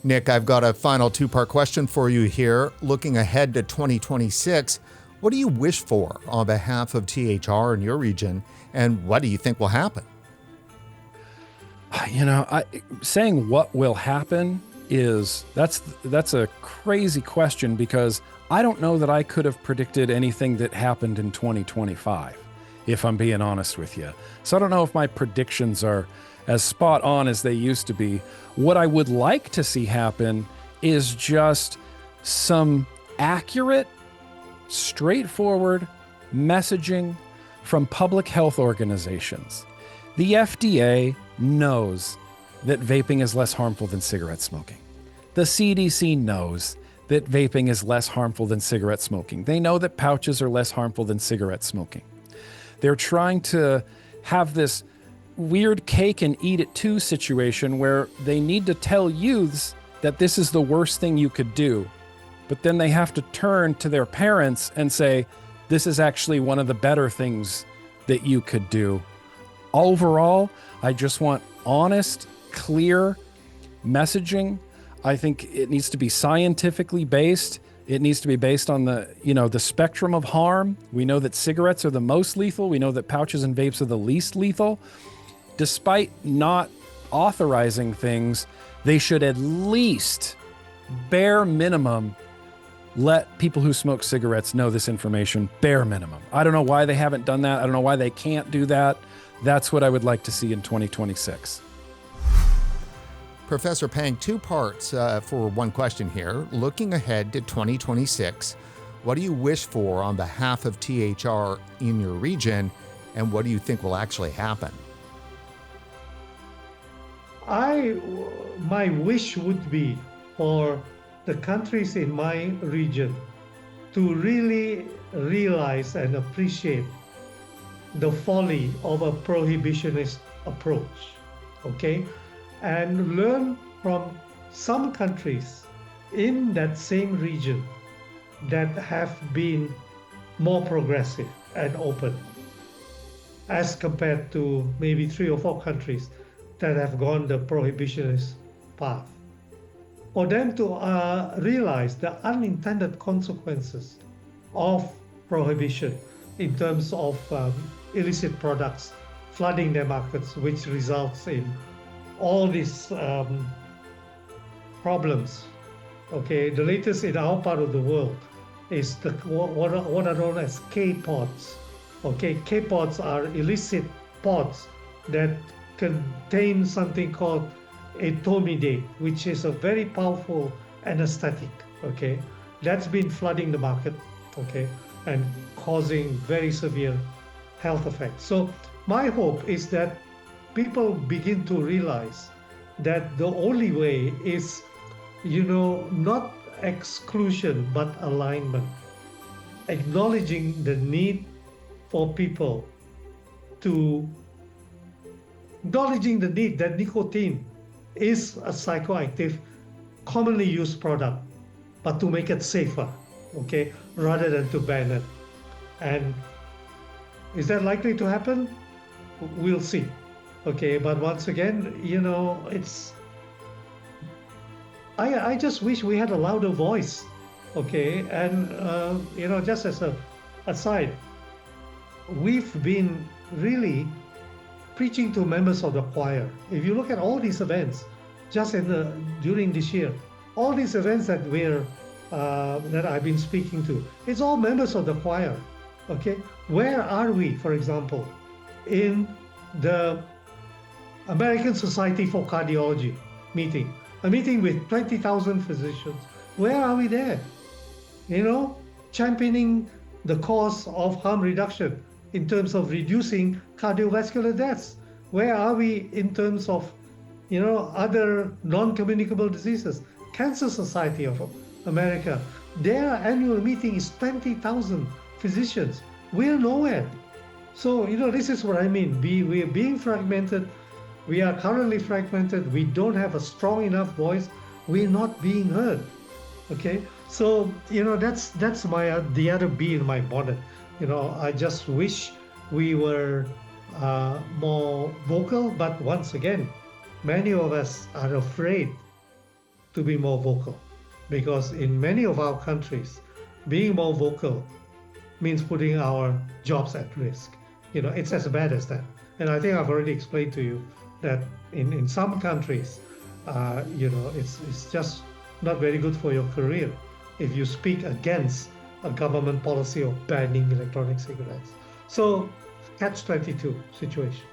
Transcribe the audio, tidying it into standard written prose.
Nick, I've got a final two-part question for you here. Looking ahead to 2026, what do you wish for on behalf of THR in your region, and what do you think will happen? Saying what will happen that's a crazy question, because I don't know that I could have predicted anything that happened in 2025, if I'm being honest with you. So I don't know if my predictions are as spot on as they used to be. What I would like to see happen is just some accurate, straightforward messaging from public health organizations. The FDA knows that vaping is less harmful than cigarette smoking. The CDC knows that vaping is less harmful than cigarette smoking. They know that pouches are less harmful than cigarette smoking. They're trying to have this weird cake and eat it too situation where they need to tell youths that this is the worst thing you could do, but then they have to turn to their parents and say, this is actually one of the better things that you could do. Overall, I just want honest, clear messaging. I think it needs to be scientifically based. It needs to be based on the spectrum of harm. We know that cigarettes are the most lethal. We know that pouches and vapes are the least lethal. Despite not authorizing things, they should at least, bare minimum, let people who smoke cigarettes know this information, bare minimum. I don't know why they haven't done that. I don't know why they can't do that. That's what I would like to see in 2026. Professor Pang, two parts for one question here. Looking ahead to 2026, what do you wish for on behalf of THR in your region, and what do you think will actually happen? My wish would be for the countries in my region to really realize and appreciate the folly of a prohibitionist approach, okay? And learn from some countries in that same region that have been more progressive and open as compared to maybe 3 or 4 countries that have gone the prohibitionist path. For them to realize the unintended consequences of prohibition in terms of illicit products flooding their markets, which results in all these problems. Okay, the latest in our part of the world is what are known as K-pods. Okay, K-pods are illicit pods that contain something called etomidate, which is a very powerful anesthetic. Okay, that's been flooding the market. Okay, and causing very severe health effects. So my hope is that people begin to realize that the only way is, not exclusion, but alignment. Acknowledging the need for people acknowledging the need that nicotine is a psychoactive, commonly used product, but to make it safer, okay, rather than to ban it. And is that likely to happen? We'll see. Okay, but once again, I just wish we had a louder voice. Okay, and just as a aside, we've been really preaching to members of the choir. If you look at all these events, just during this year, all these events that that I've been speaking to, it's all members of the choir. Okay, where are we, for example, in the American Society for Cardiology meeting, a meeting with 20,000 physicians? Where are we there? Championing the cause of harm reduction in terms of reducing cardiovascular deaths. Where are we in terms of, other non-communicable diseases? Cancer Society of America, their annual meeting is 20,000 physicians. We're nowhere. So, this is what I mean. We're being fragmented. We are currently fragmented. We don't have a strong enough voice. We're not being heard. Okay? So, that's the other bee in my bonnet. I just wish we were more vocal, but once again, many of us are afraid to be more vocal because in many of our countries, being more vocal means putting our jobs at risk. It's as bad as that. And I think I've already explained to you that in some countries, it's just not very good for your career if you speak against a government policy of banning electronic cigarettes. So, catch-22 situation.